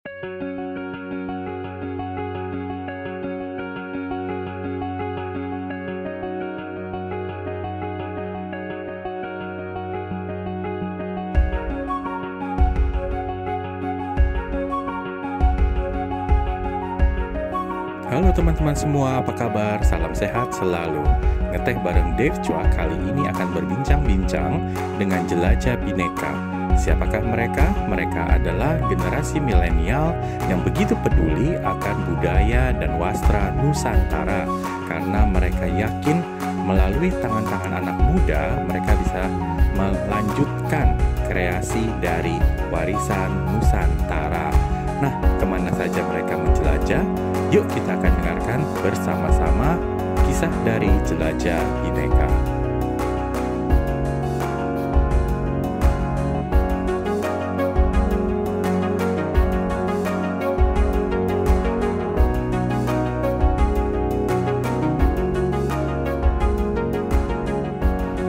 Halo teman-teman semua, apa kabar? Salam sehat selalu. Ngeteh bareng Dave Chua kali ini akan berbincang-bincang dengan jelajah Bhinneka. Siapakah mereka? Mereka adalah generasi milenial yang begitu peduli akan budaya dan wastra Nusantara. Karena mereka yakin melalui tangan-tangan anak muda, mereka bisa melanjutkan kreasi dari warisan Nusantara. Nah, kemana saja mereka menjelajah? Yuk kita akan dengarkan bersama-sama kisah dari jelajah Bhinneka.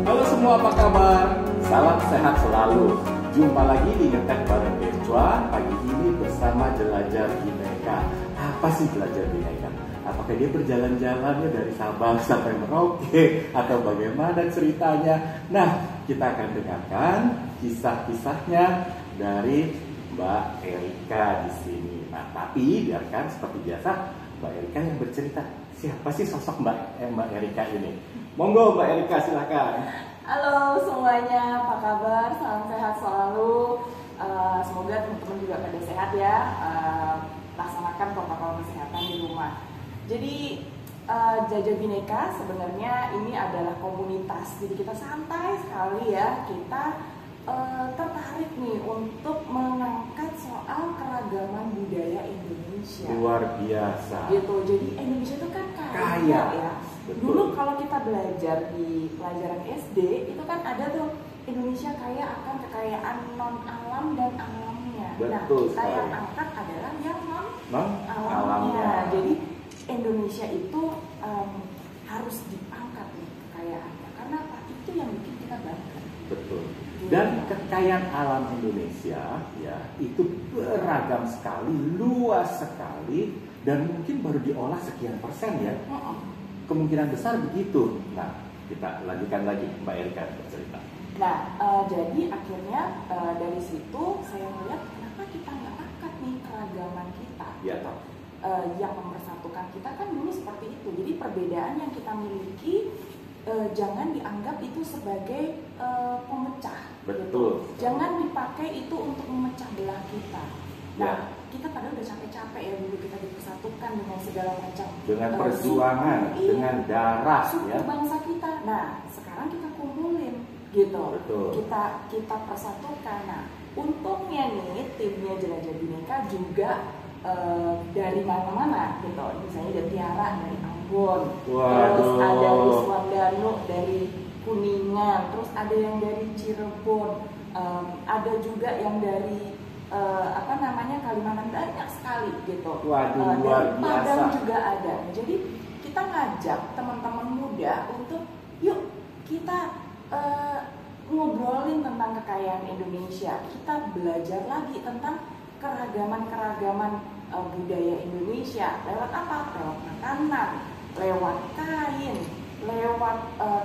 Halo semua, apa kabar? Salam sehat selalu. Jumpa lagi di Ngeteh bareng Dave Chua. Pagi ini bersama jelajah Bhinneka. Apa sih jelajah Bhinneka? Apakah dia berjalan-jalannya dari Sabang sampai Merauke atau bagaimana ceritanya? Nah, kita akan dengarkan kisah-kisahnya dari Mbak Erika di sini. Nah, tapi biarkan seperti biasa Mbak Erika yang bercerita. Siapa sih sosok Mbak Erika ini? Monggo Mbak Erika, silakan. Halo semuanya, apa kabar? Salam sehat selalu. Semoga teman-teman juga pada sehat ya. Laksanakan protokol kesehatan di rumah. Jadi Jelajah Bhinneka sebenarnya ini adalah komunitas. Jadi kita santai sekali ya. Kita tertarik nih untuk mengangkat soal keragaman budaya Indonesia. Luar biasa. Gitu. Jadi Indonesia itu kan kaya ya. Betul. Dulu kalau kita belajar di pelajaran SD itu kan ada tuh Indonesia kaya akan kekayaan non alam dan alamnya. Betul, nah, kita sekali. yang angkat adalah yang non alamnya. alamnya. Jadi Indonesia itu harus diangkat nih kekayaannya. Karena apa? Itu yang bikin kita bangga. Betul. Dan kekayaan alam Indonesia ya itu beragam sekali, luas sekali, dan mungkin baru diolah sekian persen ya. Kemungkinan besar begitu. Nah, kita lanjutkan lagi Mbak Erika bercerita. Nah, jadi akhirnya dari situ saya melihat kenapa kita nggak angkat nih keragaman kita. Ya, toh. Yang mempersatukan kita kan dulu seperti itu. Jadi perbedaan yang kita miliki jangan dianggap itu sebagai pemecah. Betul. Gitu. Jangan dipakai itu untuk memecah belah kita. Nah, kita padahal udah capek-capek ya dulu kita dipersatukan dengan segala macam. Dengan perjuangan, dengan darah suku ya. bangsa kita. Nah, sekarang kita kumpulin gitu. Betul. Kita persatukan. Nah, untungnya nih timnya Jelajah Bhinneka juga dari mana-mana gitu. Misalnya ada Tiara dari Ambon, terus ada Wiswandano dari Kuningan, terus ada yang dari Cirebon, ada juga yang dari Kalimantan, banyak sekali gitu. Waduh, luar dari Padang biasa. juga ada. Jadi kita ngajak teman-teman muda untuk yuk kita ngobrolin tentang kekayaan Indonesia. Kita belajar lagi tentang keragaman budaya Indonesia. Lewat apa? Lewat makanan, lewat kain, lewat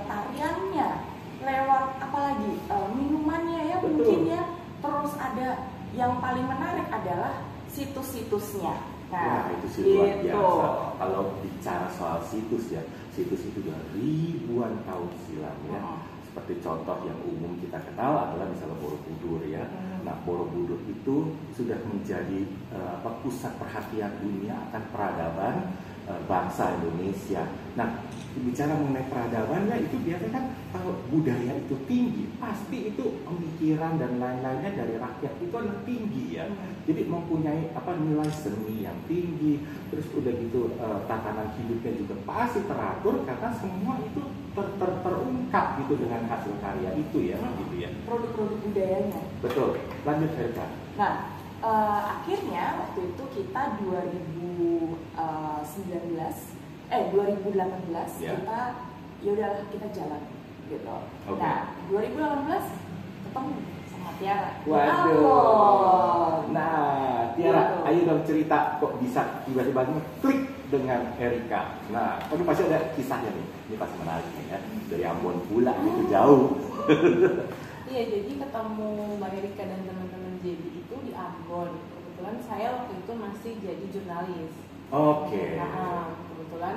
tariannya, lewat apalagi minumannya ya. Betul. Mungkin ya. Terus ada yang paling menarik adalah situs-situsnya. Nah, itu sih luar biasa. Kalau bicara soal situs ya, situs itu sudah ribuan tahun silam ya. Seperti contoh yang umum kita kenal adalah misalnya Borobudur ya. Nah, Borobudur itu sudah menjadi pusat perhatian dunia akan peradaban bangsa Indonesia. Nah, bicara mengenai peradaban ya, itu biasanya kan kalau budaya itu tinggi, pasti itu pemikiran dan lain-lainnya dari rakyat itu adalah tinggi ya. Jadi mempunyai nilai seni yang tinggi, terus udah gitu tatanan hidupnya juga pasti teratur karena semua itu terungkap gitu dengan hasil karya itu ya, gitu ya. Produk-produk budayanya. Betul. Lanjut Erika. Nah, akhirnya waktu itu kita 2018 ya. kita jalan gitu. Okay. Nah, 2018 ketemu sama Tiara. Waduh. Nah, Tiara, ayo dong cerita kok bisa tiba-tiba klik dengan Erika. Nah, kan pasti ada kisahnya nih. Ini pasti menarik nih ya. Dari Ambon pula itu jauh. Iya, jadi ketemu Mbak Erika dan teman-teman JB itu di Ambon. Kebetulan saya waktu itu masih jadi jurnalis. Oke. Nah, kebetulan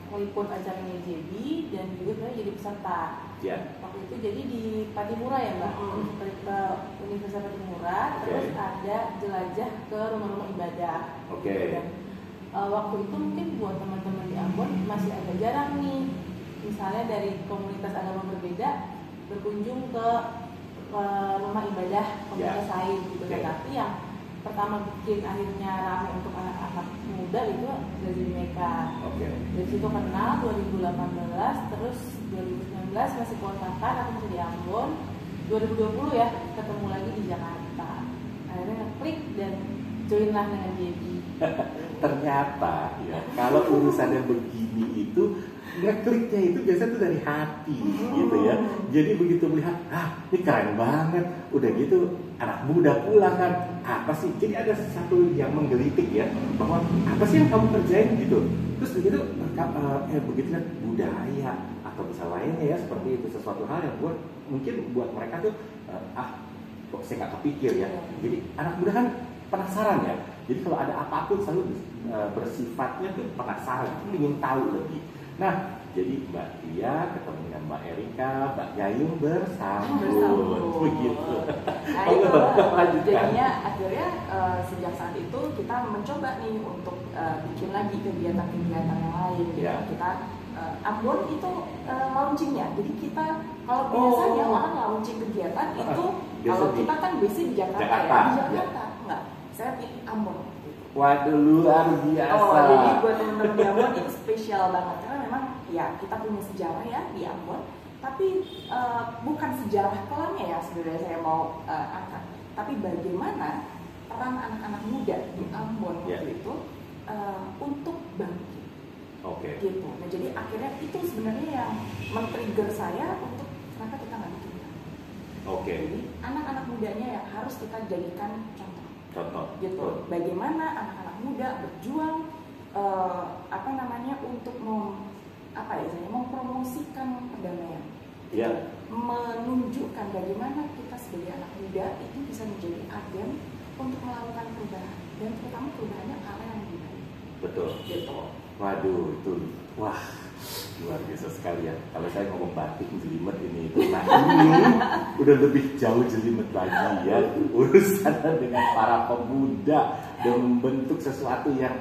meliput acaranya JB dan juga saya jadi peserta. Ya. Waktu itu jadi di Patimura ya Mbak, Universitas Patimura. Terus ada jelajah ke rumah-rumah ibadah. Oke. Dan waktu itu mungkin buat teman-teman di Ambon masih agak jarang nih, misalnya dari komunitas agama berbeda berkunjung ke rumah ibadah komunitas lain gitu. Tapi yang pertama bikin akhirnya ramai untuk anak-anak muda itu dari mereka. Dari situ kenal 2018, terus 2019 masih kontakan, aku masih di Ambon. 2020 ya ketemu lagi di Jakarta. Akhirnya ngeklik dan join lah dengan JB. Ternyata ya kalau urusannya begini itu ngekliknya itu biasanya tuh dari hati gitu ya. Jadi begitu melihat, ini keren banget, udah gitu anak muda pula kan, apa sih? Jadi ada sesuatu yang menggelitik ya, bahwa apa sih yang kamu kerjain gitu. Terus begitu begitu kan budaya atau bisa lainnya ya seperti itu, sesuatu hal yang mungkin buat mereka tuh kok saya nggak kepikir ya. Jadi anak muda kan penasaran ya. Jadi kalau ada apapun selalu bersifatnya tuh penasaran, ingin tahu lebih. Nah, jadi Mbak Tia ketemu dengan Mbak Erika, Mbak Gayung bersambut, begitu. Nah itu, jadinya akhirnya sejak saat itu kita mencoba nih untuk bikin lagi kegiatan-kegiatan yang lain. Kita Ambon itu launchingnya, jadi kita kalau biasanya orang launching kegiatan itu kalau kita kan biasanya di Jakarta. Di Jakarta enggak, saya pilih Ambon. Waduh, luar biasa. Jadi buat teman-teman di Ambon itu spesial banget karena memang ya kita punya sejarah ya di Ambon, tapi bukan sejarah kelamnya ya sebenarnya saya mau angkat, tapi bagaimana peran anak-anak muda di Ambon waktu itu untuk bangkit. Gitu. Nah jadi akhirnya itu sebenarnya yang men-trigger saya untuk kenapa kita nggak bikin. Jadi anak-anak mudanya yang harus kita jadikan contoh. Gitu. Bagaimana anak-anak muda berjuang untuk mempromosikan perdamaian. Menunjukkan bagaimana kita sebagai anak muda itu bisa menjadi agen untuk melakukan perubahan dan terutama perubahannya ke arah yang lebih baik. Betul. Gitu. Waduh, itu luar biasa sekali ya. Kalau saya ngomong batik jelimet ini itu, nah ini udah lebih jauh jelimet lagi ya. Urusannya dengan para pemuda dan membentuk sesuatu yang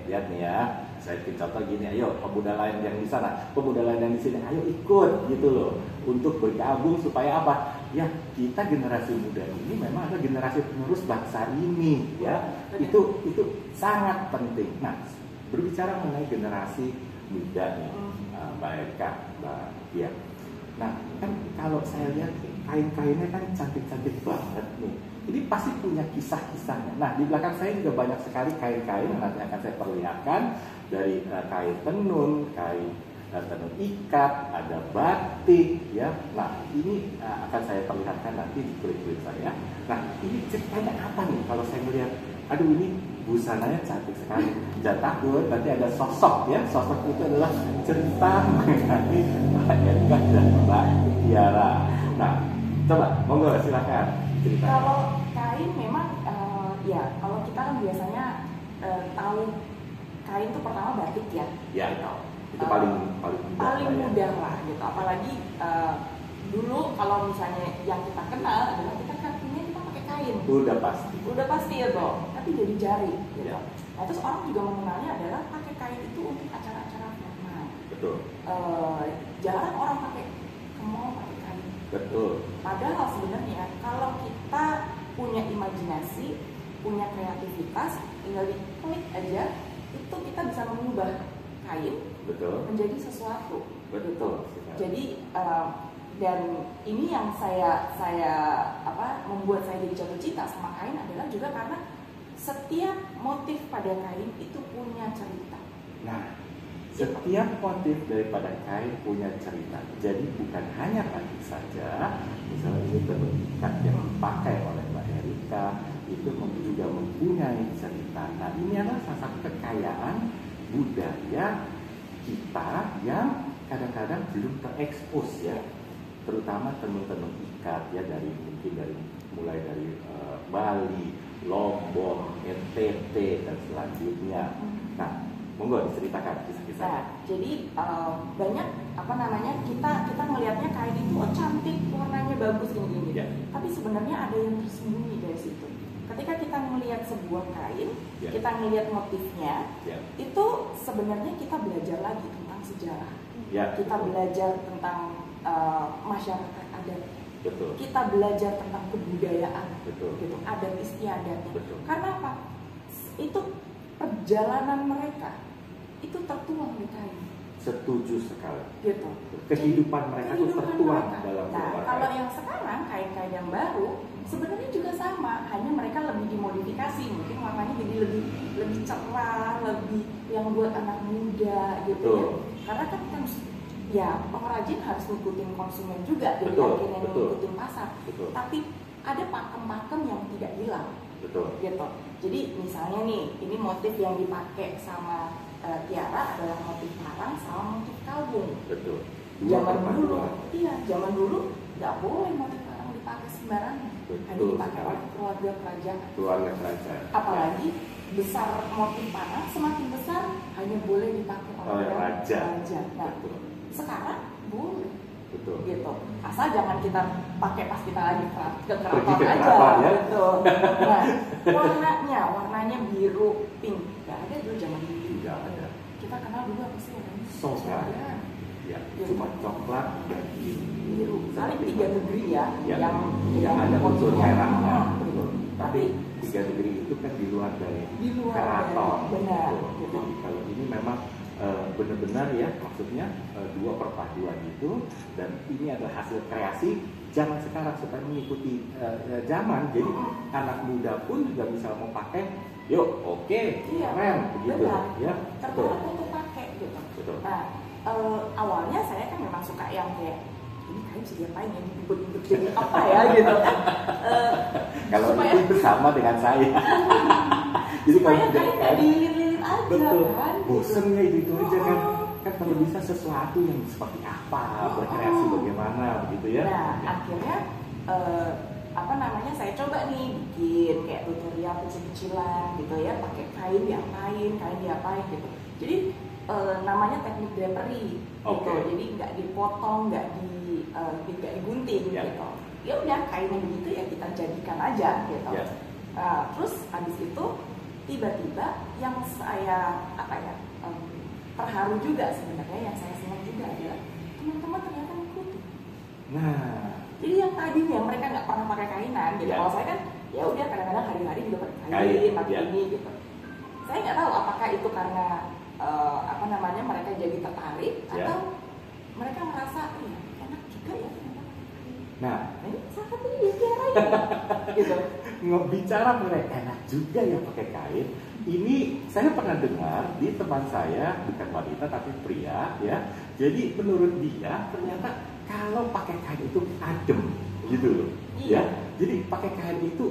lihat nih ya. Saya bikin contoh gini, ayo pemuda lain yang di sana, pemuda lain yang di sini, ayo ikut gitu loh, untuk bergabung supaya apa? Ya kita generasi muda ini memang ada generasi penerus bangsa ini ya. Itu sangat penting. Nah, berbicara mengenai generasi muda nih, Mbak Erika, Mbak Tia. Nah, kan kalau saya lihat kain-kainnya kan cantik-cantik banget nih. Ini pasti punya kisah-kisahnya. Nah, di belakang saya juga banyak sekali kain-kain yang nanti akan saya perlihatkan. Dari kain tenun, kain tenun ikat, ada batik ya. Nah, ini akan saya perlihatkan nanti di klip-klip saya. Nah, ini ceritanya apa nih kalau saya melihat, aduh ini busananya cantik sekali. Jangan takut, nanti ada sosok ya. Sosok itu adalah cerita mengenai Mbak Erika dan Mbak Tiara. Nah, coba monggo silakan cerita. Kalau kain memang kalau kita kan biasanya tahu kain itu pertama batik ya. Itu paling mudah lah gitu. Apalagi dulu kalau misalnya yang kita kenal adalah kita pakai kain. Udah pasti ya toh. Tapi jadi jari gitu. Nah, terus orang juga mengenalnya adalah pakai kain itu untuk acara-acara formal. Betul. Jarang orang pakai pakai kain. Betul. Padahal sebenarnya kalau kita punya imajinasi, punya kreativitas, tinggal diklik aja, itu kita bisa mengubah kain menjadi sesuatu. Betul. Jadi dan ini yang saya membuat saya jadi jatuh cinta sama kain adalah juga karena setiap motif pada kain itu punya cerita. Nah, Setiap motif daripada kain punya cerita. Jadi bukan hanya batik saja. Misalnya ini tenun ikat yang dipakai oleh Mbak Erika itu juga mempunyai cerita. Nah, ini adalah salah satu kekayaan budaya kita yang kadang-kadang belum terekspos ya, terutama tenun-tenun ikat ya, mulai dari Bali, Lombok, NTT dan selanjutnya. Nah, monggo diceritakan kisah-kisah. Nah, jadi banyak kita ngelihatnya kain itu cantik, warnanya bagus gini-gini. Ya. Tapi sebenarnya ada yang tersembunyi dari situ. Ketika kita melihat sebuah kain, kita melihat motifnya, itu sebenarnya kita belajar lagi tentang sejarah. Kita belajar tentang masyarakat adat. Betul. Kita belajar tentang kebudayaan, betul. Gitu, adat istiadatnya. Betul. Karena apa? Itu perjalanan mereka itu tertuang di kain. Setuju sekali. Gitu. Kehidupan mereka itu tertuang dalam Nah, kalau yang sekarang kain-kain yang baru sebenarnya juga sama, hanya mereka lebih dimodifikasi, mungkin warnanya jadi lebih cerah, lebih yang buat anak muda gitu. Betul. Ya. Karena kan ya pengrajin harus ngikutin konsumen juga, jadi betul, akhirnya ngikutin pasar. Betul. Tapi ada pakem-pakem yang tidak hilang. Betul. Gitu. Jadi misalnya nih, ini motif yang dipakai sama Tiara adalah motif parang sama motif kalbung. Betul. Zaman dulu nggak boleh motif parang dipakai sembarangan. Hanya dipakai oleh keluarga kerajaan. Apalagi besar motif parang, semakin besar hanya boleh dipakai oleh raja. Nah, betul. Sekarang boleh. Betul. Gitu. Asal jangan kita pakai pas kita lagi ke keraton aja. Ya? Betul. Nah, warnanya biru, pink. Nggak ada dulu zaman dulu. Nggak ada. Kita kenal dulu apa sih warnanya? Soga. Ya, cuma coklat dan biru. Paling 3 negeri ya, yang ada unsur merahnya. Betul. Tapi 3 negeri itu kan di luar dari keraton. Benar. Jadi kalau ini memang benar-benar ya, maksudnya dua perpaduan itu, dan ini adalah hasil kreasi zaman sekarang supaya mengikuti zaman. Jadi anak muda pun juga bisa mau pakai, yuk keren begitu. Benar. Ya, tertarik untuk pakai gitu. Betul. Nah, awalnya saya kan memang suka yang kayak ini kain bisa diapain ya, dibut-but jadi apa ya gitu kan. Kalau itu sama dengan saya. Jadi kalau kain dililit-lilit aja. betul, kan. bosennya itu aja kan. Kan kalau bisa sesuatu yang seperti apa, berkreasi bagaimana begitu ya. Nah, akhirnya saya coba nih bikin kayak tutorial kecil-kecilan gitu ya, pakai kain diapain gitu. Jadi namanya teknik drapery gitu. Jadi nggak dipotong, nggak digunting gitu. Ya udah kainnya begitu ya kita jadikan aja gitu. Terus habis itu tiba-tiba yang saya terharu juga sebenarnya, yang saya senang juga adalah teman-teman ternyata ngikutin. Nah, jadi yang tadinya mereka nggak pernah pakai kainan gitu. Kalau saya kan ya udah kadang-kadang hari-hari juga pakai kain, pakai ini gitu. Saya nggak tahu apakah itu karena mereka jadi tertarik atau mereka merasa enak juga ya. Nah, ini salah satu Tiara gitu. Bicara mengenai enak juga ya pakai kain. Ini saya pernah dengar di teman saya, bukan wanita tapi pria ya. Jadi menurut dia ternyata kalau pakai kain itu adem gitu loh. Iya. Ya. Jadi pakai kain itu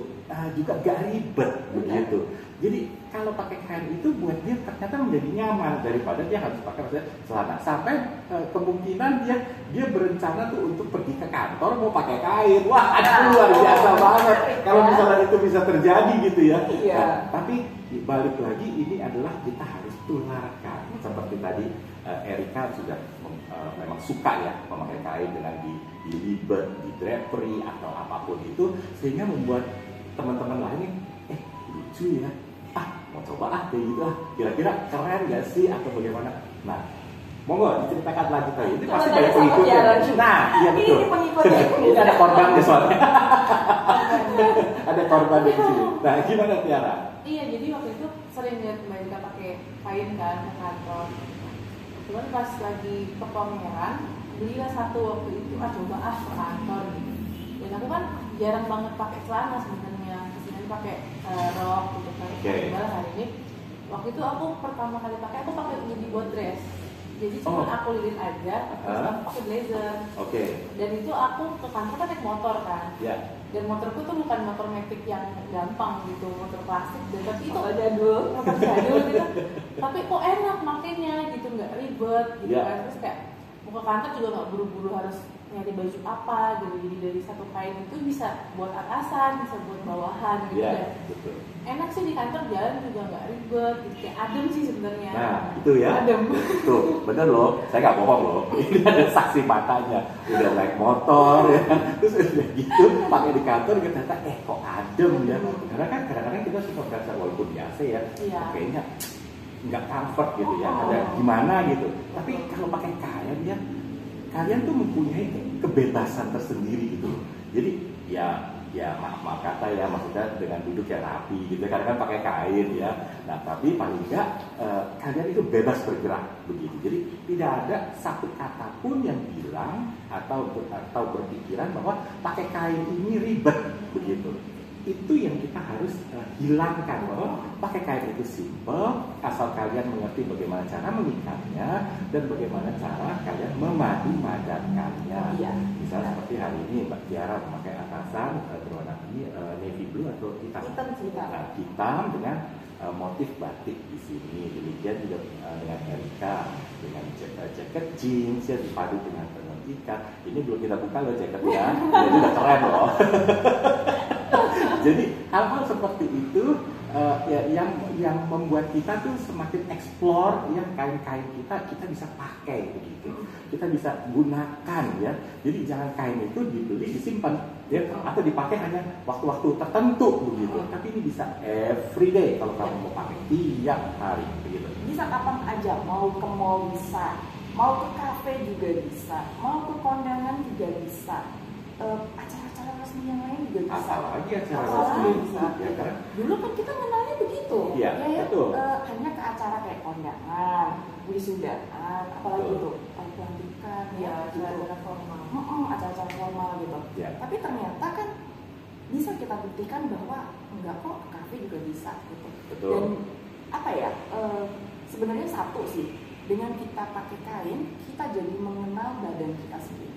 juga gak ribet begitu. Jadi kalau pakai kain itu buat dia ternyata menjadi nyaman daripada dia harus pakai celana. Sampai kemungkinan dia berencana tuh untuk pergi ke kantor mau pakai kain. Wah, luar biasa banget. Kalau misalnya itu bisa terjadi gitu ya. Iya. Nah, tapi balik lagi ini adalah kita harus tularkan. Seperti tadi Erika sudah memang suka ya memakai kain dengan di ribet, di drapery atau apapun itu, sehingga membuat teman-teman lain lucu ya, mau coba kayak gitu kira-kira keren gak sih atau bagaimana. Nah, monggo diceritakan lanjut lagi. Ini pasti banyak pengikutnya. Nah, iya betul. Ini ada korbannya soalnya. Ada korban di sini. Nah, gimana Tiara? Iya, jadi waktu itu sering lihat Mbak Erika pakai kain kan ke kantor. Cuman pas lagi ke pameran, belilah satu waktu itu, coba ke kantor gitu. Dan aku kan jarang banget pakai celana sebenarnya, kesini pakai rok gitu kan. Malah hari ini, waktu itu aku pertama kali pakai, aku pakai jadi buat dress. Jadi cuma aku lilin aja, terus aku pakai blazer. Oke. Dan itu aku ke kantor kan naik motor kan. Ya. Dan motorku tuh bukan motor matic yang gampang gitu, motor plastik. Dan tapi itu motor jadul gitu. Tapi kok enak makainya gitu, nggak ribet gitu kan. Terus kayak mau ke kantor juga nggak buru-buru harus nyari baju apa gitu. Jadi dari satu kain itu bisa buat atasan, bisa buat bawahan gitu ya. Betul. Enak sih di kantor, jalan juga nggak ribet gitu, kayak adem sih sebenarnya. Nah itu ya, adem. Tuh bener loh, saya nggak bohong loh, ini ada saksi matanya, udah naik motor ya, terus udah gitu pakai di kantor ternyata kok adem ya, karena kan kadang-kadang kita suka merasa walaupun di AC ya, kayaknya nggak comfort gitu ya, ada gimana gitu, tapi kalau pakai kain ya, kalian tuh mempunyai kebebasan tersendiri gitu loh, jadi ya maaf kata ya, maksudnya dengan duduk yang rapi gitu, karena kan pakai kain ya. Nah tapi paling enggak kalian itu bebas bergerak begitu. Jadi tidak ada satu kata pun yang bilang atau berpikiran bahwa pakai kain ini ribet begitu. Itu yang kita harus hilangkan, bahwa pakai kain itu simple, asal kalian mengerti bagaimana cara mengikatnya dan bagaimana cara kalian memadu-madankannya. Misalnya seperti hari ini Mbak Tiara memakai atasan berwarna navy blue atau hitam dengan motif batik di sini. Demikian juga dengan Erika dengan jaket jeans yang dipadu dengan tenun ikat. Ini belum kita buka loh jaketnya, jadi udah keren loh. Jadi hal-hal seperti itu yang membuat kita tuh semakin explore ya, kain-kain kita bisa pakai begitu, kita bisa gunakan ya. Jadi jangan kain itu dibeli disimpan ya, atau dipakai hanya waktu-waktu tertentu begitu. Tapi ini bisa everyday kalau kamu mau pakai tiap hari begitu. Bisa kapan aja, mau ke mall bisa, mau ke kafe juga bisa, mau ke kondangan juga bisa. Acara-acara resmi yang lain juga bisa. Apalagi acara resmi bisa. Ya kan? Dulu kan kita mengenalnya begitu. Iya, betul. Hanya ke acara kayak kondangan, wisudaan, apalagi itu pelantikan, acara-acara formal. Acara-acara formal gitu. Ya. Tapi ternyata kan bisa kita buktikan bahwa enggak kok, kafe juga bisa gitu. Betul. Dan apa ya? Sebenarnya satu sih, dengan kita pakai kain, kita jadi mengenal badan kita sendiri.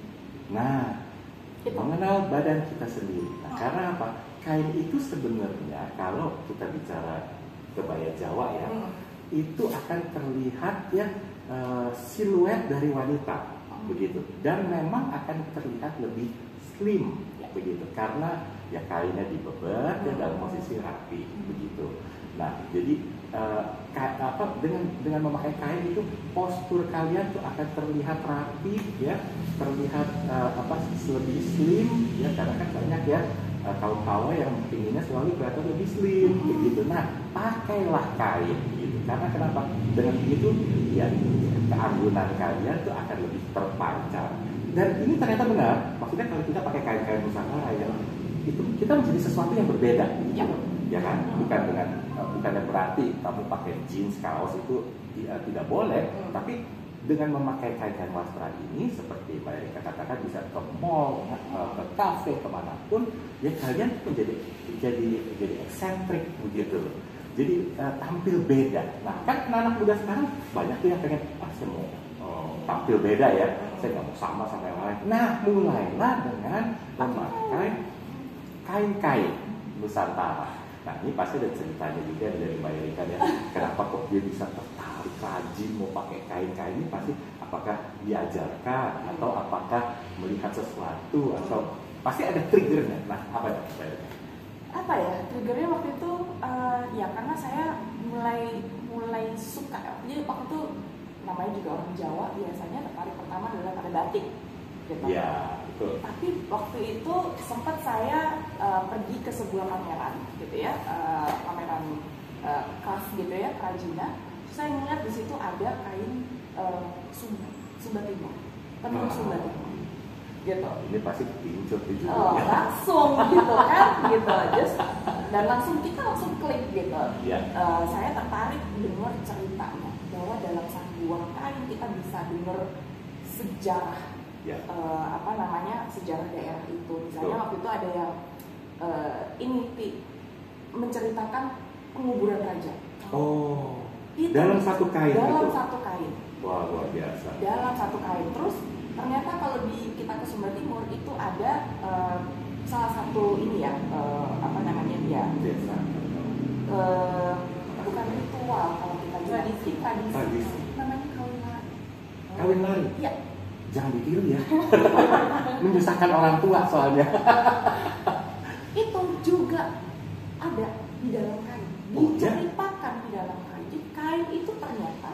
Nah, mengenal badan kita sendiri. Nah, karena apa? Kain itu sebenarnya kalau kita bicara kebaya Jawa ya, itu akan terlihat ya siluet dari wanita begitu, dan memang akan terlihat lebih slim begitu, karena ya kainnya dibeber dan dalam posisi rapi begitu. Nah, jadi dengan memakai kain itu postur kalian tuh akan terlihat rapi ya, terlihat lebih slim ya, karena kan banyak ya kaum hawa yang pinginnya selalu kelihatan lebih slim begitu. Nah, pakailah kain gitu, karena kenapa? Dengan begitu ya keanggunan kalian tuh akan lebih terpancar. Dan ini ternyata benar, maksudnya kalau kita pakai kain-kain Nusantara ya, itu kita menjadi sesuatu yang berbeda gitu. Ya kan, bukan yang berarti kamu pakai jeans kaos itu tidak boleh, tapi dengan memakai kain-kain wastra ini seperti Mbak Erika katakan, bisa ke mall, ke kafe, kemanapun ya kalian jadi eksentrik begitu, jadi tampil beda. Nah kan anak muda sekarang banyak tuh yang pengen saya mau tampil beda ya, saya nggak mau sama yang lain. Nah mulailah dengan memakai kain-kain Nusantara. Nah ini pasti ada ceritanya juga dari Mbak Erika ya, kenapa kok dia bisa tertarik rajin mau pakai kain-kain ini, pasti apakah diajarkan atau apakah melihat sesuatu, atau pasti ada triggernya. Nah apa ya Mbak Erika? Apa ya triggernya waktu itu ya karena saya mulai suka. Jadi waktu itu namanya juga orang Jawa, biasanya tertarik pertama adalah pada batik gitu. Ya, betul. Tapi waktu itu sempat saya pergi ke sebuah pameran gitu ya, pameran craft gitu ya, kerajinan. Saya melihat di situ ada kain Sumba Timur, tenun Sumba Timur gitu. Ini pasti pincut juga. Langsung gitu kan, gitu. Dan kita langsung klik gitu. Ya. Saya tertarik dengar ceritanya bahwa dalam satu buah kain kita bisa dengar sejarah. Ya. Sejarah daerah itu. Misalnya waktu itu ada yang menceritakan penguburan raja. Itu, dalam satu kain dalam itu. satu kain. Wah, luar biasa. Dalam satu kain. Terus ternyata kalau kita ke Sumba Timur itu ada salah satu ini ya, apa namanya dia? Desa. Bukan ritual kalau kita tradisi. Namanya kawin lari. Kawin lari? Iya. Jangan ditiru ya. Menyusahkan orang tua soalnya. Itu juga ada di dalam kain. Diceritakan di dalam kain. Jadi kain itu ternyata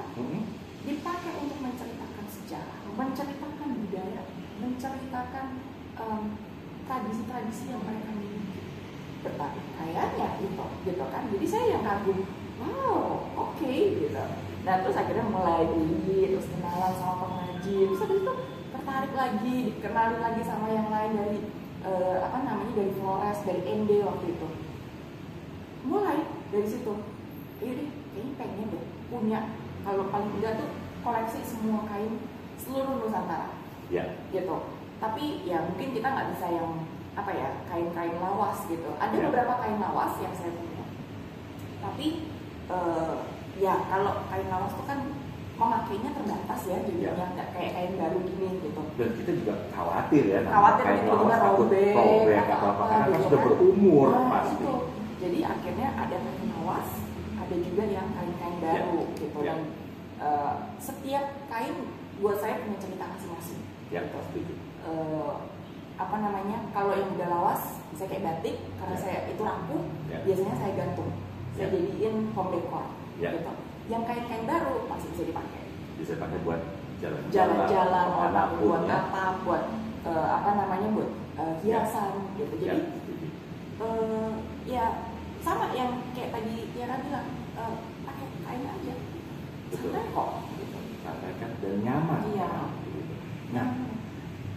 dipakai untuk menceritakan sejarah, menceritakan budaya, menceritakan tradisi-tradisi yang mereka miliki. Betapa kayaknya gitu kan. Jadi saya yang kagum, wow, oke, gitu. Nah terus akhirnya mulai beli, terus kenalan sama pengrajin, terus habis itu tertarik lagi, dikenalin lagi sama yang lain dari dari Flores, dari ND waktu itu. Mulai dari situ, ini kayaknya pengen deh punya, kalau paling enggak tuh koleksi semua kain seluruh Nusantara, gitu. Tapi ya mungkin kita nggak bisa yang kain-kain lawas gitu. Ada beberapa kain lawas yang saya punya, tapi ya kalau kain lawas itu kan memakainya terbatas ya, jadi yang nggak kayak kain baru gini gitu. Dan kita juga khawatir ya, kain lawas robek atau apa karena kan sudah berumur pasti. Gitu. Jadi akhirnya ada kain lawas, ada juga yang kain-kain baru gitu. Dan setiap kain buat saya punya cerita masing-masing. Setuju. Kalau yang udah lawas, saya kayak batik karena saya itu rampung, biasanya saya gantung, saya jadiin home decor, gitu. Yang kain-kain baru masih bisa dipakai. Bisa pakai buat jalan-jalan, buat atap, buat buat hiasan, gitu. Jadi ya sama yang kayak tadi Tiara bilang, pakai kain aja, santai kok. Santai kan dan nyaman. Iya. Nah,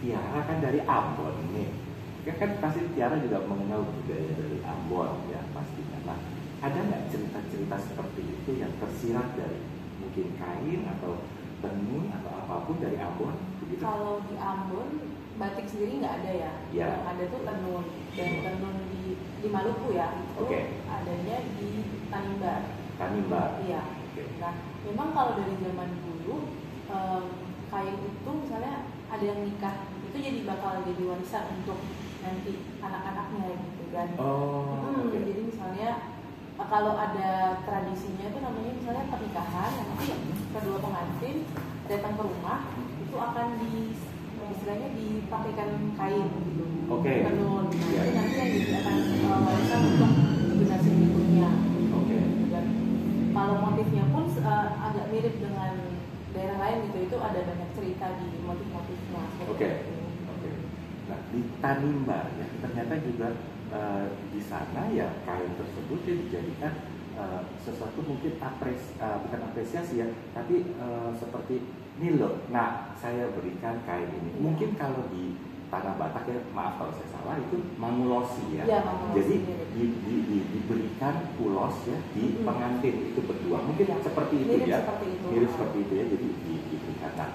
Tiara kan dari Ambon nih. Kan pasti Tiara juga mengenal budaya dari Ambon ya pastinya. Nah, ada nggak cerita-cerita seperti itu yang tersirat dari mungkin kain atau tenun atau apapun dari Ambon? Begitu? Kalau di Ambon batik sendiri nggak ada ya. Yang ada tuh tenun, dan tenun di Maluku ya. Itu adanya di Tanimbar. Iya. Nah, memang kalau dari zaman dulu kain itu misalnya ada yang nikah itu jadi bakal jadi warisan untuk nanti anak-anaknya gitu kan. Jadi misalnya kalau ada tradisinya itu namanya misalnya pernikahan, nanti kedua pengantin datang ke rumah itu akan istilahnya dipakaikan kain gitu, tenun. Itu nanti yang jadi akan warisan untuk generasi berikutnya. Dan kalau motifnya pun agak mirip dengan daerah lain gitu, itu ada banyak cerita di motif-motifnya. Nah di Tanimbar ya ternyata juga di sana ya kain tersebut dijadikan sesuatu mungkin bukan apresiasi ya, tapi seperti ini loh. Nah saya berikan kain ini. Mungkin kalau di Tanah Batak ya, maaf kalau saya salah, itu mangulosi ya. Jadi diberikan ulos ya di pengantin itu berdua. Mungkin seperti itu ya. Mirip seperti itu ya. Jadi diberikan. Nah,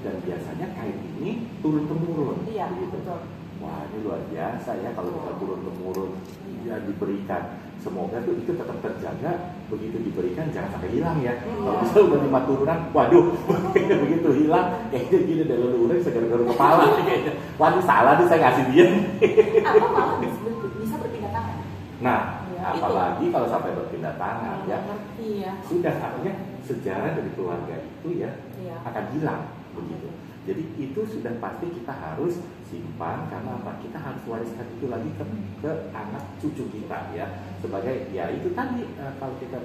dan biasanya kain ini turun temurun. Iya, betul. Wah ini luar biasa ya kalau kita turun temurun ya diberikan. Semoga tuh itu tetap terjaga, begitu diberikan jangan sampai hilang ya. Kalau bisa udah 5 turunan, waduh begitu hilang kayaknya gini dari leluhur segar-gar kepala kayaknya. Waduh salah nih saya ngasih dia. Atau malah bisa berpindah tangan. Nah, apalagi kalau sampai berpindah tangan ya. Sudah artinya sejarah dari keluarga itu ya akan hilang begitu. Jadi itu sudah pasti kita harus simpan karena apa? Kita harus wariskan itu lagi ke anak cucu kita ya. Sebagai ya itu tadi kalau kita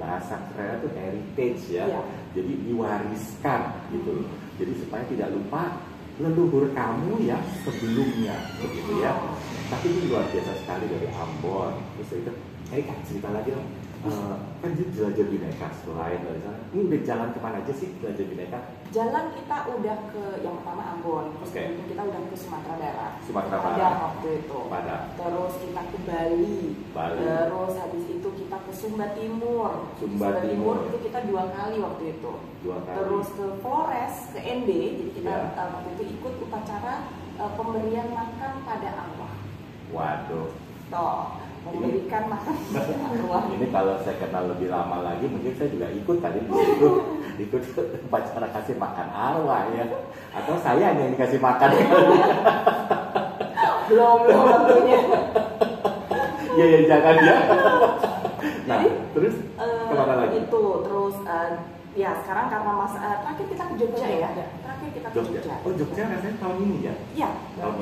bahasa keren itu heritage ya. Jadi diwariskan gitu. Jadi supaya tidak lupa leluhur kamu ya sebelumnya begitu ya. Tapi ini luar biasa sekali dari Ambon. Terus itu cerita lagi dong. Kan jelajah bineka selain dari sana. Ini udah jalan kemana aja sih jelajah bineka? Jalan kita udah ke yang pertama Ambon, terus kita udah ke Sumatera Barat. Padang waktu itu. Terus kita ke Bali. Terus habis itu kita ke Sumba Timur. Sumba Timur itu kita 2 kali waktu itu. Terus ke Flores, ke ND. Jadi kita waktu itu ikut upacara pemberian makan pada arwah. Waduh. Toh. memberikan makan arwah. Ini kalau saya kenal lebih lama lagi, mungkin saya juga ikut tadi di situ, ikut upacara kasih makan arwah ya, atau saya yang dikasih makan. belum tentunya. Ya jangan ya. Nah, terus kemana lagi? Itu terus ya sekarang karena terakhir kita ke Jogja ya. Terakhir kita ke Jogja. Oh Jogja rasanya tahun ini ya? Iya,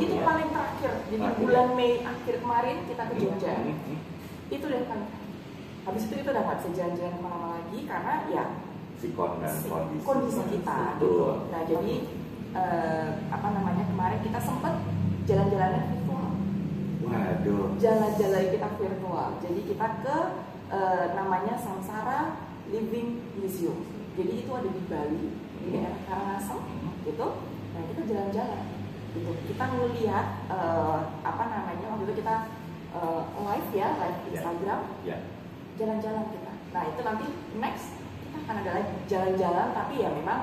itu ya? paling terakhir. Jadi bulan Mei akhir kemarin kita ke Jogja. Itu udah paling terakhir. Habis itu kita udah nggak bisa jalan-jalan kemana-mana lagi karena ya sikon dan kondisi kita. Gitu. Nah jadi kemarin kita sempat jalan-jalannya virtual. Waduh. Jalan-jalan kita virtual. Jadi kita ke namanya Samsara Living Museum. Jadi itu ada di Bali, di daerah Karangasem, gitu. Nah kita jalan-jalan, gitu. Kita melihat waktu itu kita live Instagram, jalan-jalan kita. Nah itu nanti next kita akan ada lagi jalan-jalan, tapi ya memang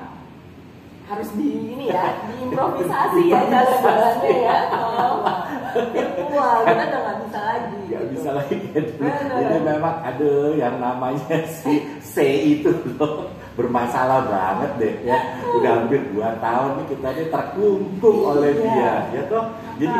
harus diimprovisasi ya jalan-jalannya ya. Virtual kita udah nggak bisa lagi. Nggak bisa lagi. Ini memang ada yang namanya si C itu loh, bermasalah banget deh ya. Udah hampir 2 tahun nih kita ini terkungkung oleh dia, ya toh. Jadi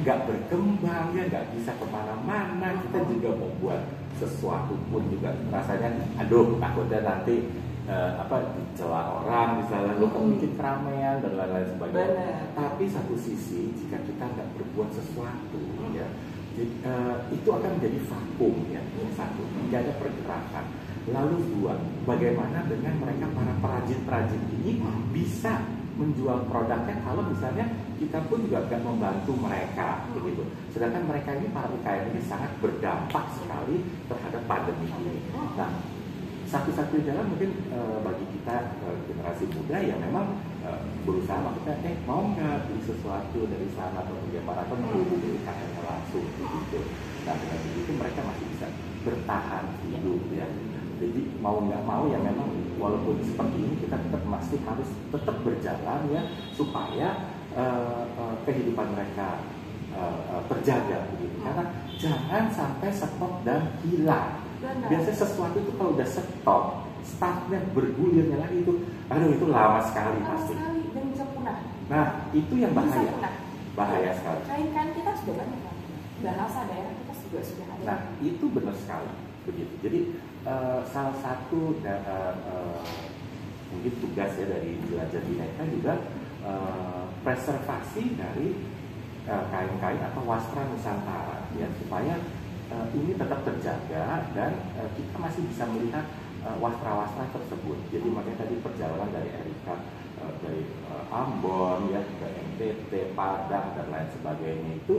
nggak berkembang ya, nggak bisa kemana-mana. Kita juga mau buat sesuatu pun juga rasanya, aduh takutnya nanti dicela orang misalnya, lo kan bikin keramaian dan lain-lain sebagainya. Tapi satu sisi jika kita nggak berbuat sesuatu ya, itu akan menjadi vakum ya. Satu, tidak ada pergerakan. Lalu 2, bagaimana dengan mereka para perajin-perajin ini bisa menjual produknya kalau misalnya kita pun juga nggak membantu mereka begitu. Sedangkan mereka ini, para UKM ini sangat berdampak sekali terhadap pandemi ini. Nah, satu-satunya jalan mungkin bagi kita generasi muda ya memang berusaha maksudnya mau nggak beli sesuatu dari sana atau bagaimana, atau menghubungi UKM-nya langsung begitu. Nah dengan begitu mereka masih bisa bertahan hidup ya. Jadi mau nggak mau ya memang walaupun seperti ini kita masih harus tetap berjalan ya supaya kehidupan mereka terjaga begitu. Karena jangan sampai stop dan hilang. Biasanya sesuatu itu kalau udah startnya bergulirnya lagi itu lama sekali pasti. Dan bisa punah. Nah itu yang bahaya sekali. Kain-kain kita sudah banyak kan, bahasa daerah kita juga sudah ada. Nah itu benar sekali begitu. Jadi salah satu mungkin tugas ya dari Jelajah Bhinneka juga preservasi dari kain-kain atau wastra Nusantara ya, supaya ini tetap terjaga dan kita masih bisa melihat wastra-wastra tersebut. Jadi makanya tadi perjalanan dari Erika dari Ambon ya ke NTT, Padang dan lain sebagainya itu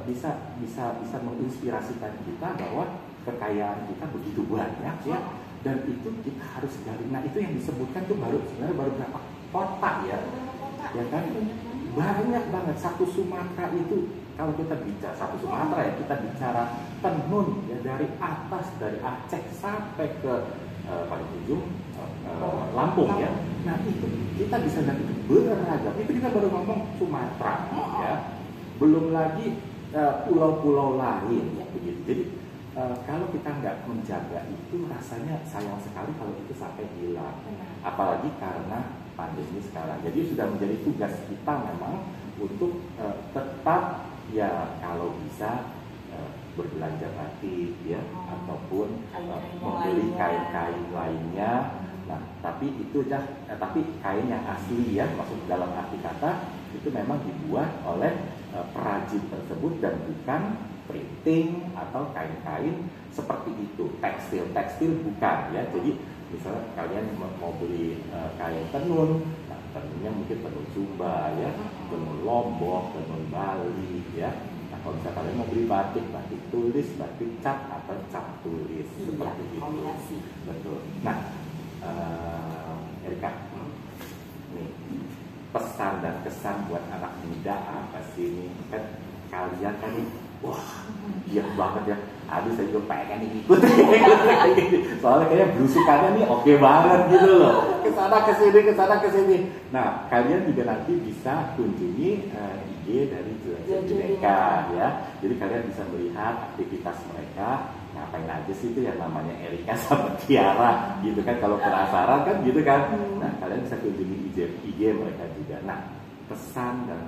bisa menginspirasikan kita bahwa kekayaan kita begitu banyak ya, dan itu kita harus gali. Nah itu yang disebutkan tuh sebenarnya baru berapa kota ya kan, banyak banget. Satu Sumatera itu kalau kita bicara satu Sumatera ya, kita bicara tenun ya, dari atas dari Aceh sampai ke paling ujung Lampung ya. Nah itu kita bisa lihat itu beragam. Itu kita baru ngomong Sumatera ya, belum lagi pulau-pulau lain ya begitu. Jadi kalau kita nggak menjaga itu rasanya sayang sekali kalau itu sampai hilang. Apalagi karena pandemi sekarang. Jadi sudah menjadi tugas kita memang untuk tetap ya kalau bisa berbelanja batik ya, ataupun membeli kain-kain lainnya. Nah, tapi kain yang asli ya, maksud dalam arti kata itu memang dibuat oleh perajin tersebut dan bukan printing atau kain-kain seperti itu, tekstil bukan ya. Jadi misalnya kalian mau beli kain tenun, nah, tenunnya mungkin tenun Sumba ya, tenun Lombok, tenun Bali ya. Nah kalau misalnya kalian mau beli batik tulis, batik cat atau cat tulis seperti itu. Betul. Nah Erika, nih pesan dan kesan buat anak muda apa sih ini? Kan kalian kan wah giat banget ya, aduh saya juga pengen ikut soalnya kayaknya belusukannya nih oke banget gitu loh, kesana kesini. Nah kalian juga nanti bisa kunjungi IG dari Jelajah Bineka ya, jadi kalian bisa melihat aktivitas mereka ngapain aja sih, itu yang namanya Erika sama Tiara gitu kan, kalau penasaran kan gitu kan. Nah kalian bisa kunjungi IG mereka juga. Nah pesan dan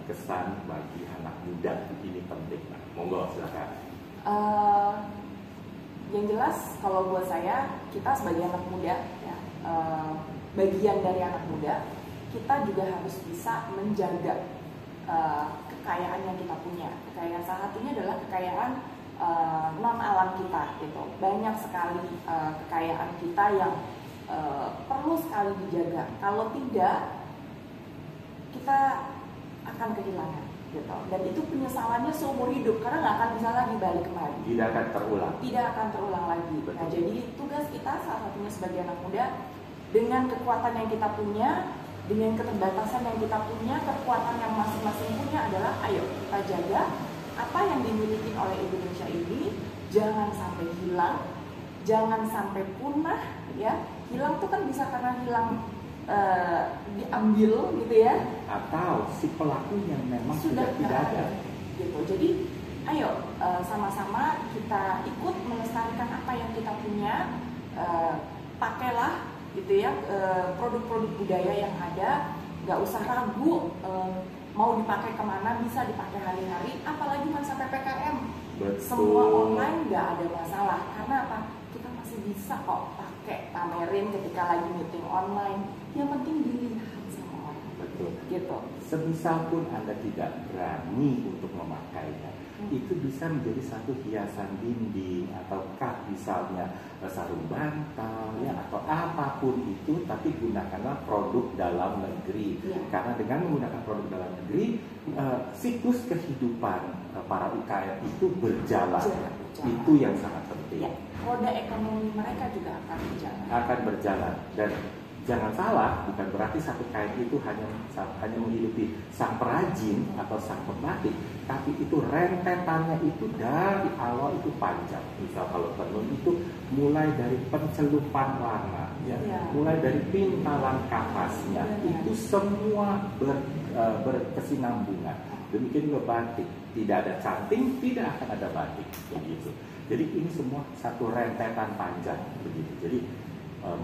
kesan bagi anak muda ini penting. Nah, monggo silakan. Yang jelas kalau buat saya, kita sebagai anak muda ya, bagian dari anak muda, kita juga harus bisa menjaga kekayaan yang kita punya. Kekayaan salah satunya adalah kekayaan non alam kita gitu. Banyak sekali kekayaan kita yang perlu sekali dijaga. Kalau tidak, kita akan kehilangan gitu. Dan itu penyesalannya seumur hidup karena nggak akan bisa lagi balik kembali. Tidak akan terulang lagi. Betul. Nah jadi tugas kita salah satunya sebagai anak muda, dengan kekuatan yang kita punya, dengan keterbatasan yang kita punya, kekuatan yang masing-masing punya adalah ayo kita jaga apa yang dimiliki oleh Indonesia ini, jangan sampai hilang, jangan sampai punah ya. Hilang tuh kan bisa karena hilang diambil gitu ya, atau si pelakunya memang sudah tidak ada gitu. Jadi ayo sama-sama kita ikut melestarikan apa yang kita punya, pakailah gitu ya produk-produk budaya yang ada, nggak usah ragu mau dipakai kemana, bisa dipakai hari-hari, apalagi masa PPKM. Betul. Semua online nggak ada masalah, karena apa? Kita masih bisa kok pakai, pamerin ketika lagi meeting online. Yang penting dilihat sama orang. Betul. Gitu. Semisal pun Anda tidak berani untuk memakainya, itu bisa menjadi satu hiasan dinding, ataukah misalnya sarung bantal ya, atau apapun itu, tapi gunakanlah produk dalam negeri. Karena dengan menggunakan produk dalam negeri, siklus kehidupan para UKM itu berjalan. Itu yang sangat penting. Roda ekonomi mereka juga akan berjalan. Dan jangan salah, bukan berarti satu kain itu hanya menghidupi sang perajin atau sang pembatik, tapi itu rentetannya itu dari awal itu panjang. Misal kalau tenun itu mulai dari pencelupan warna, ya, mulai dari pintalan kapasnya, itu semua berkesinambungan. Demikian juga batik, tidak ada canting, tidak akan ada batik, begitu. Jadi ini semua satu rentetan panjang, begitu. Jadi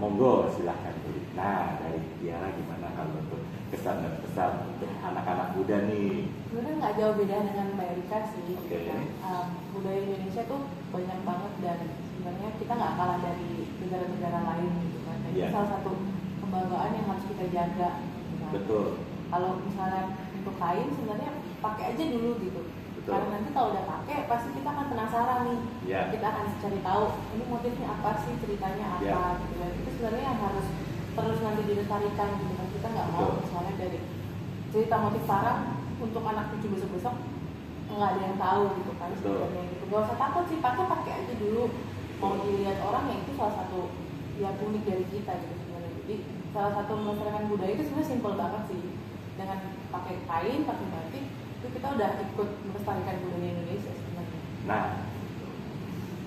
monggo silahkan beli. Nah dari Tiara gimana kalau untuk kesan dan pesan untuk anak-anak muda nih? Sebenarnya nggak jauh beda dengan Mbak Erika sih. Okay. Budaya Indonesia tuh banyak banget, dan sebenarnya kita nggak kalah dari negara-negara lain gitu kan. Itu salah satu kebanggaan yang harus kita jaga. Gitu kan. Betul. Kalau misalnya untuk kain sebenarnya pakai aja dulu gitu. Betul. Karena nanti kalau udah pakai pasti kita akan penasaran nih. Kita akan cari tahu ini motifnya apa sih, ceritanya apa gitu. Dan itu sebenarnya yang harus terus nanti dilestarikan gitu kan. Kita nggak mau misalnya dari cerita motif parang untuk anak cucu besok-besok nggak ada yang tahu gitu kan sebenarnya gitu. Gak usah takut sih, pakai aja dulu. Mau dilihat orang ya, itu salah satu yang unik dari kita gitu sebenarnya. Jadi salah satu melestarikan budaya itu sebenarnya simpel banget sih. Dengan pakai kain, pakai batik, itu kita udah ikut melestarikan budaya Indonesia sebenarnya. Nah,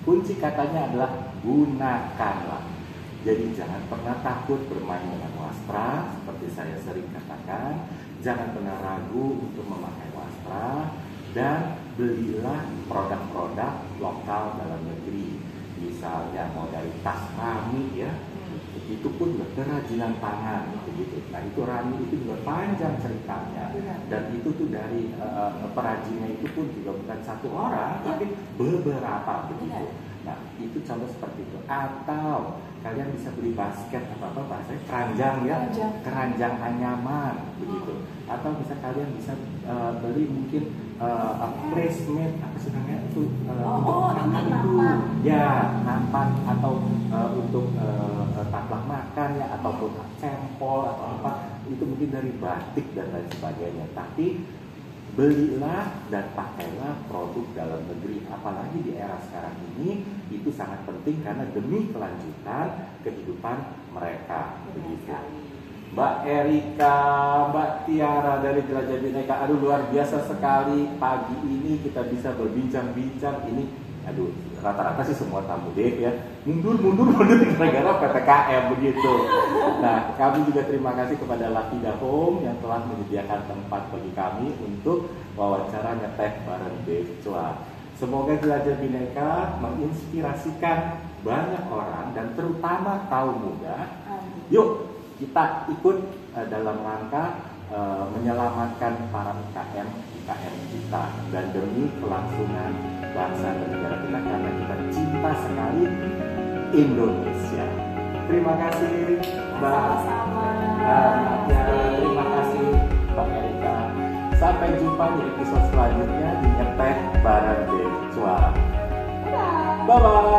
kunci katanya adalah gunakanlah. Jadi jangan pernah takut bermain dengan wastra, seperti saya sering katakan. Jangan pernah ragu untuk memakai wastra, dan belilah produk-produk lokal dalam negeri. Misalnya mau dari tas rami ya, itu pun juga kerajinan tangan begitu. Nah itu rami itu juga panjang ceritanya, dan itu tuh dari perajinnya itu pun juga bukan satu orang, tapi beberapa begitu. Nah itu contoh seperti itu. Atau kalian bisa beli basket apa bahasanya keranjang ya, keranjang anyaman begitu. Atau bisa kalian bisa beli mungkin placement apa sih namanya itu untuk makan itu ya, nampan atau untuk taplak makan ya, ataupun cempol atau apa, itu mungkin dari batik dan lain sebagainya. Tapi belilah dan pakailah produk dalam negeri, apalagi di era sekarang ini itu sangat penting karena demi kelanjutan kehidupan mereka begitu. Mbak Erika, Mbak Tiara dari Jelajah Bineka. Aduh, luar biasa sekali pagi ini kita bisa berbincang-bincang. Ini, aduh, rata-rata sih semua tamu Dave ya. Mundur gara-gara PPKM begitu. Nah, kami juga terima kasih kepada Lapida Home yang telah menyediakan tempat bagi kami untuk wawancara ngeteh bareng Dave Chua. Semoga Jelajah Bineka menginspirasikan banyak orang dan terutama kaum muda. Yuk kita ikut dalam rangka menyelamatkan para UKM kita dan demi kelangsungan bangsa dan negara kita karena kita cinta sekali Indonesia. Terima kasih Mbak. Terima kasih Mbak Erika. Sampai jumpa di episode selanjutnya di Ngeteh bareng Dave Chua. Bye bye.